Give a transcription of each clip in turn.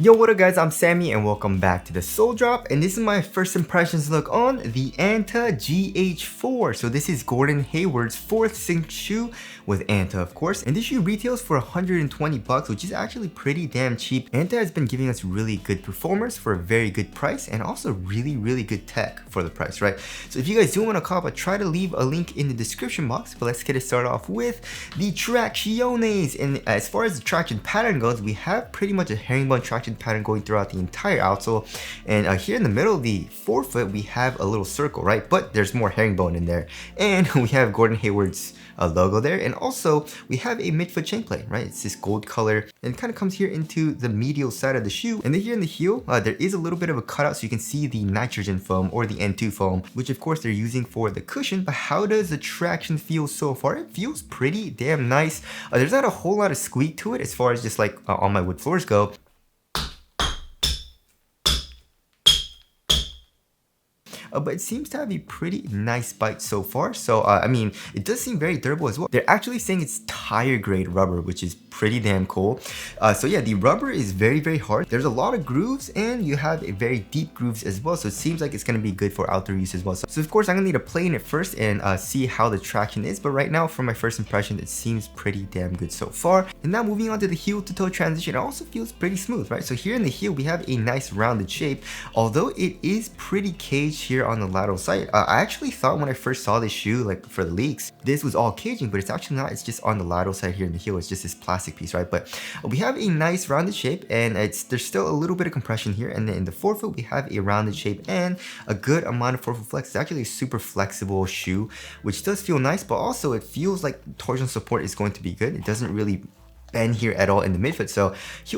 Yo, what up guys, I'm Sammy and welcome back to the Soul Drop, and this is my first impressions look on the Anta GH4. So this is Gordon Hayward's 4th synced shoe with Anta, of course, and this shoe retails for 120 bucks, which is actually pretty damn cheap. Anta has been giving us really good performers for a very good price and also really good tech for the price, right? So if you guys do want to cop, I try to leave a link in the description box, but let's get it started off with the tracciones. And as far as the traction pattern goes, we have pretty much a herringbone traction pattern going throughout the entire outsole, and here in the middle of the forefoot we have a little circle, right? But there's more herringbone in there, and we have Gordon Hayward's logo there, and also we have a midfoot chain plate, right? It's this gold color, and it kind of comes here into the medial side of the shoe, and then here in the heel there is a little bit of a cutout, so you can see the nitrogen foam or the N2 foam, which of course they're using for the cushion. But how does the traction feel so far? It feels pretty damn nice. There's not a whole lot of squeak to it as far as just like on my wood floors go. But it seems to have a pretty nice bite so far. So I mean, it does seem very durable as well. They're actually saying it's tire grade rubber, which is pretty damn cool. So yeah, the rubber is very hard. There's a lot of grooves, and you have a very deep grooves as well, so it seems like it's going to be good for outdoor use as well. So of course I'm gonna need to play in it first and see how the traction is, but right now for my first impression it seems pretty damn good so far. And now moving on to the heel to toe transition, it also feels pretty smooth, right? So here in the heel we have a nice rounded shape, although it is pretty caged here on the lateral side. I actually thought when I first saw this shoe, like for the leaks, this was all caging, but it's actually not. It's just on the lateral side here in the heel. It's just this plastic piece, right? But we have a nice rounded shape, and there's still a little bit of compression here. And then in the forefoot we have a rounded shape and a good amount of forefoot flex. It's actually a super flexible shoe, which does feel nice, but also it feels like torsion support is going to be good. It doesn't really bend here at all in the midfoot. So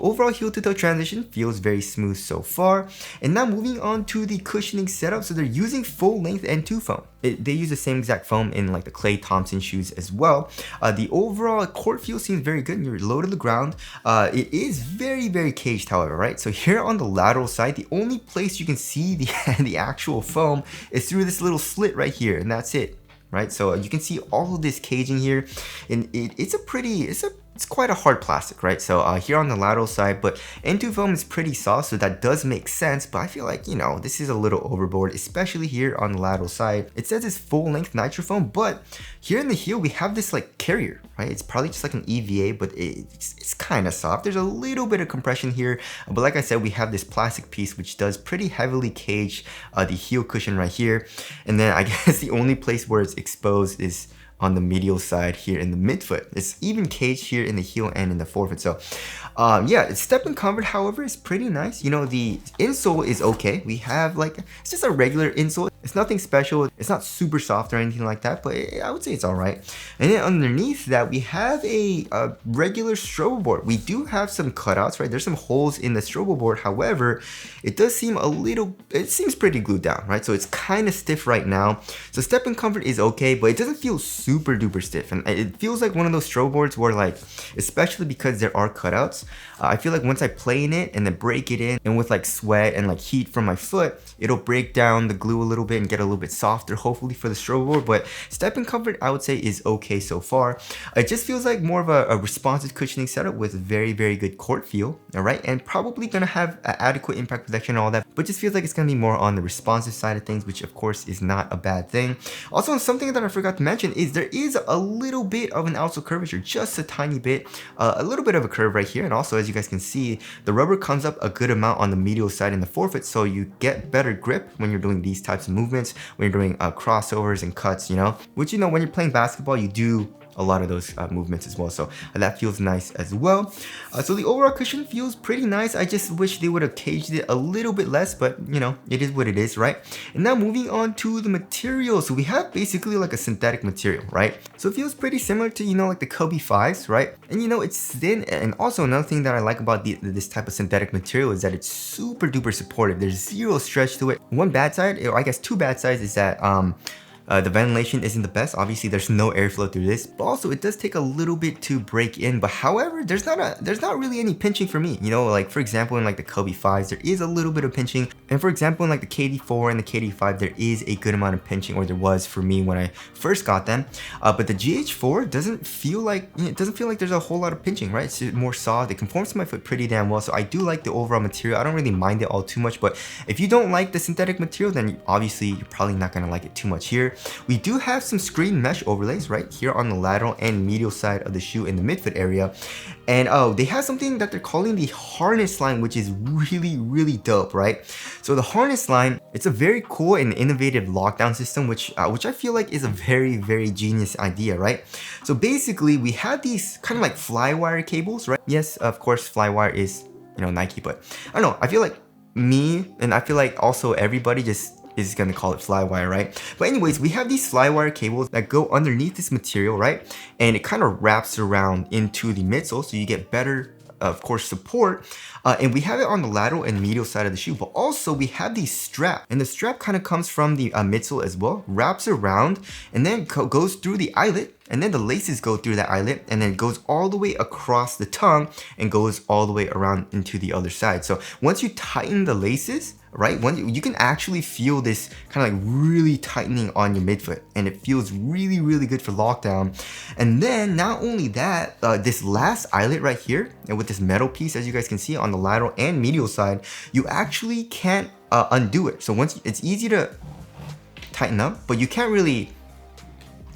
overall heel to toe transition feels very smooth so far. And now moving on to the cushioning setup. So they're using full length N2 foam. They use the same exact foam in like the Clay Thompson shoes as well. The overall court feel seems very good, and you're low to the ground. It is very caged, however, right? So here on the lateral side, the only place you can see the actual foam is through this little slit right here, and that's it, right? So you can see all of this caging here, and it's quite a hard plastic, right? So here on the lateral side, but N2 foam is pretty soft, so that does make sense. But I feel like, you know, this is a little overboard, especially here on the lateral side. It says it's full length nitro foam, but here in the heel we have this like carrier, right? It's probably just like an EVA, but it's kind of soft. There's a little bit of compression here, but like I said, we have this plastic piece which does pretty heavily cage the heel cushion right here. And then I guess the only place where it's exposed is on the medial side here in the midfoot. It's even caged here in the heel and in the forefoot. So yeah, it's step and comfort, however, is pretty nice. You know, the insole is okay. We have like, it's just a regular insole. It's nothing special. It's not super soft or anything like that, but I would say it's all right. And then underneath that, we have a regular strobo board. We do have some cutouts, right? There's some holes in the strobo board. However, it does seem it seems pretty glued down, right? So it's kind of stiff right now. So step and comfort is okay, but it doesn't feel super duper stiff. And it feels like one of those strobo boards where, like, especially because there are cutouts, I feel like once I play in it and then break it in, and with like sweat and like heat from my foot, it'll break down the glue a little bit and get a little bit softer, hopefully, for the strobo board. But step and comfort, I would say, is okay so far. It just feels like more of a responsive cushioning setup with very good court feel, all right? And probably gonna have adequate impact protection and all that, but just feels like it's gonna be more on the responsive side of things, which of course is not a bad thing. Also, something that I forgot to mention is there is a little bit of an outsole curvature, just a tiny bit, a little bit of a curve right here. And also, as you guys can see, the rubber comes up a good amount on the medial side in the forefoot, so you get better grip when you're doing these types of movements, when you're doing crossovers and cuts, you know, which, you know, when you're playing basketball, you do a lot of those movements as well. So that feels nice as well. So the overall cushion feels pretty nice. I just wish they would have caged it a little bit less, but you know, it is what it is, right? And now moving on to the material. So we have basically like a synthetic material, right? So it feels pretty similar to, you know, like the Kobe 5s, right? And you know, it's thin. And also another thing that I like about this type of synthetic material is that it's super duper supportive. There's zero stretch to it. One bad side, or I guess two bad sides, is that The ventilation isn't the best. Obviously, there's no airflow through this, but also it does take a little bit to break in. But however, there's not really any pinching for me. You know, like for example, in like the Kobe 5s, there is a little bit of pinching. And for example, in like the KD4 and the KD5, there is a good amount of pinching, or there was for me when I first got them. But the GH4 doesn't feel like, there's a whole lot of pinching, right? It's more soft. It conforms to my foot pretty damn well. So I do like the overall material. I don't really mind it all too much, but if you don't like the synthetic material, then obviously you're probably not gonna like it too much here. We do have some screen mesh overlays right here on the lateral and medial side of the shoe in the midfoot area. And they have something that they're calling the harness line, which is really dope, right? So the harness line, it's a very cool and innovative lockdown system, which I feel like is a very genius idea, right? So basically we have these kind of like flywire cables, right? Yes, of course, flywire is, you know, Nike, but I don't know, I feel like me, and I feel like also everybody just is gonna call it flywire, right? But anyways, we have these flywire cables that go underneath this material, right? And it kind of wraps around into the midsole, so you get better, of course, support. And we have it on the lateral and medial side of the shoe, but also we have the strap, and the strap kind of comes from the midsole as well, wraps around, and then goes through the eyelet, and then the laces go through that eyelet, and then it goes all the way across the tongue and goes all the way around into the other side. So once you tighten the laces, right, you can actually feel this kind of like really tightening on your midfoot, and it feels really good for lockdown. And then not only that, this last eyelet right here, and with this metal piece, as you guys can see on the lateral and medial side, you actually can't undo it. So once it's easy to tighten up, but you can't really,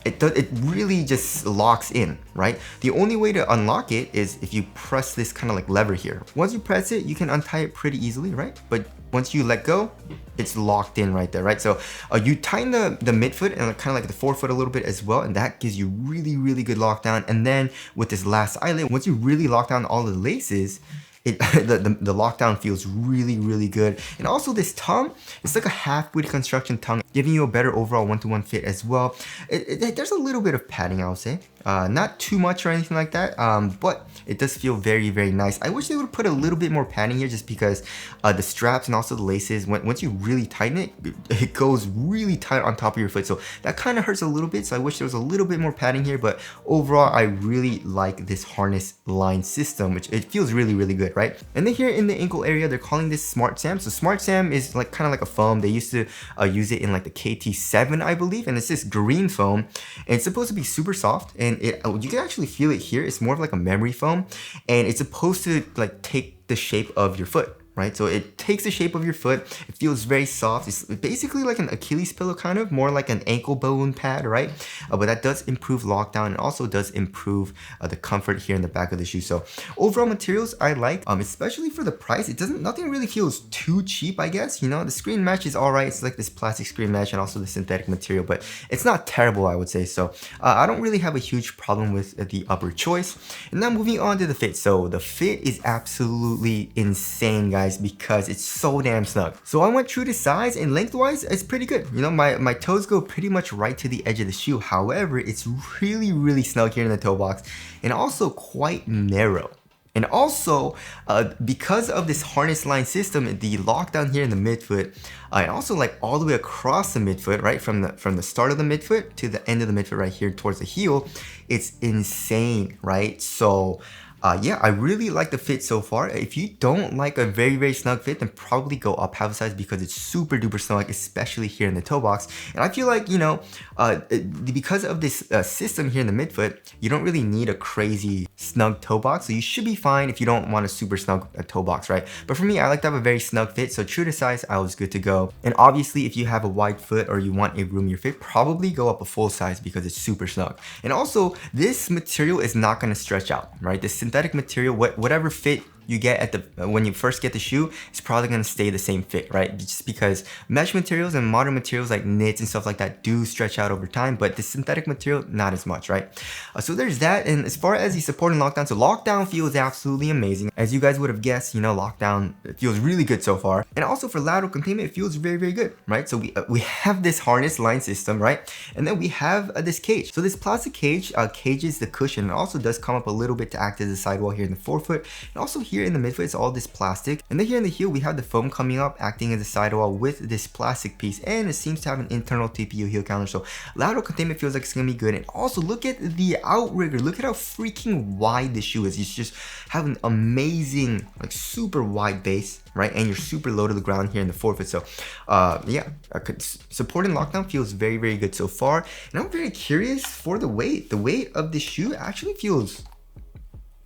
it really just locks in, right? The only way to unlock it is if you press this kind of like lever here. Once you press it, you can untie it pretty easily, right? But once you let go, it's locked in right there, right? So you tighten the midfoot and kind of like the forefoot a little bit as well, and that gives you really good lockdown. And then with this last eyelet, once you really lock down all the laces, the lockdown feels really good. And also this tongue, it's like a half-width construction tongue, giving you a better overall one-to-one fit as well. There's a little bit of padding, I would say. Not too much or anything like that, but it does feel very nice. I wish they would put a little bit more padding here, just because the straps and also the laces, once you really tighten it, it goes really tight on top of your foot. So that kind of hurts a little bit. So I wish there was a little bit more padding here, but overall, I really like this harness line system, which it feels really good, right? And then here in the ankle area, they're calling this Smart Sam. So Smart Sam is like kind of like a foam. They used to use it in like the KT7, I believe, and it's this green foam, and it's supposed to be super soft, and you can actually feel it here. It's more of like a memory foam, and it's supposed to like take the shape of your foot, right? So it takes the shape of your foot. It feels very soft. It's basically like an Achilles pillow, kind of more like an ankle bone pad, right? But that does improve lockdown, and also does improve the comfort here in the back of the shoe. So overall materials I like, especially for the price. Nothing really feels too cheap, I guess. You know, the screen mesh is all right. It's like this plastic screen mesh and also the synthetic material, but it's not terrible, I would say. So I don't really have a huge problem with the upper choice. And now moving on to the fit. So the fit is absolutely insane, guys, because it's so damn snug. So I went true to size, and lengthwise it's pretty good. You know, my toes go pretty much right to the edge of the shoe. However, it's really snug here in the toe box, and also quite narrow. And also, because of this harness line system, the lockdown here in the midfoot, and also like all the way across the midfoot, right, from the start of the midfoot to the end of the midfoot right here towards the heel, it's insane, right? So yeah, I really like the fit so far. If you don't like a very snug fit, then probably go up half a size, because it's super duper snug, especially here in the toe box. And I feel like, you know, because of this system here in the midfoot, you don't really need a crazy snug toe box. So you should be fine if you don't want a super snug toe box, right? But for me, I like to have a very snug fit. So true to size, I was good to go. And obviously, if you have a wide foot or you want a roomier fit, probably go up a full size, because it's super snug. And also, this material is not going to stretch out, right? This synthetic material, whatever fit you get at the when you first get the shoe, it's probably going to stay the same fit, right? Just because mesh materials and modern materials like knits and stuff like that do stretch out over time, but the synthetic material, not as much, right? So there's that. And as far as the support and lockdown, so lockdown feels absolutely amazing. As you guys would have guessed, you know, lockdown, it feels really good so far. And also for lateral containment, it feels very good, right? So we have this harness line system, right? And then we have this cage. So this plastic cage cages the cushion, and also does come up a little bit to act as a sidewall here in the forefoot, and also here in the midfoot, it's all this plastic. And then here in the heel, we have the foam coming up, acting as a sidewall with this plastic piece. And it seems to have an internal TPU heel counter. So lateral containment feels like it's gonna be good. And also look at the outrigger. Look at how freaking wide this shoe is. You just have an amazing, like super wide base, right? And you're super low to the ground here in the forefoot. So yeah, support and lockdown feels very, very good so far. And I'm very curious for the weight. The weight of the shoe actually feels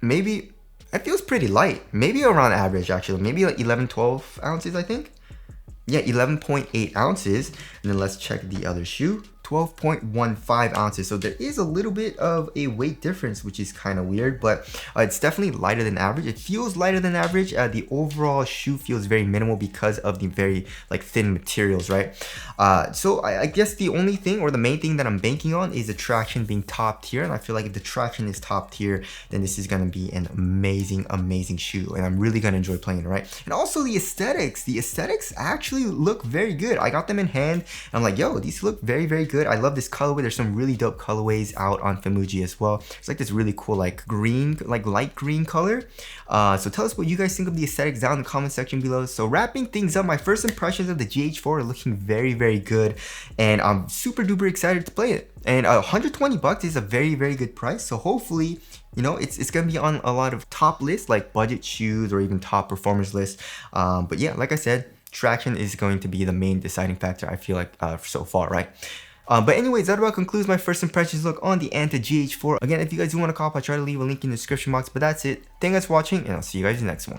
maybe, it feels pretty light. Maybe around average actually. Maybe like 11, 12 ounces, I think. Yeah, 11.8 ounces. And then let's check the other shoe. 12.15 ounces. So there is a little bit of a weight difference, which is kind of weird, but it's definitely lighter than average. It feels lighter than average. The overall shoe feels very minimal because of the very like thin materials, right? So I guess the only thing or the main thing that I'm banking on is the traction being top tier. And I feel like if the traction is top tier, then this is going to be an amazing, amazing shoe. And I'm really going to enjoy playing it, right? And also the aesthetics actually look very good. I got them in hand. And I'm like, yo, these look very, very good. I love this colorway. There's some really dope colorways out on Famuji as well. It's like this really cool like green, like light green color. So tell us what you guys think of the aesthetics down in the comment section below. So wrapping things up, my first impressions of the GH4 are looking very, very good. And I'm super duper excited to play it. And 120 bucks is a very, very good price. So hopefully, you know, it's gonna be on a lot of top lists like budget shoes or even top performance lists. But yeah, like I said, traction is going to be the main deciding factor, I feel like, so far, right? But anyways, that about concludes my first impressions look on the Anta GH4. Again, if you guys do want to cop, I'll try to leave a link in the description box. But that's it. Thank you guys for watching, and I'll see you guys in the next one.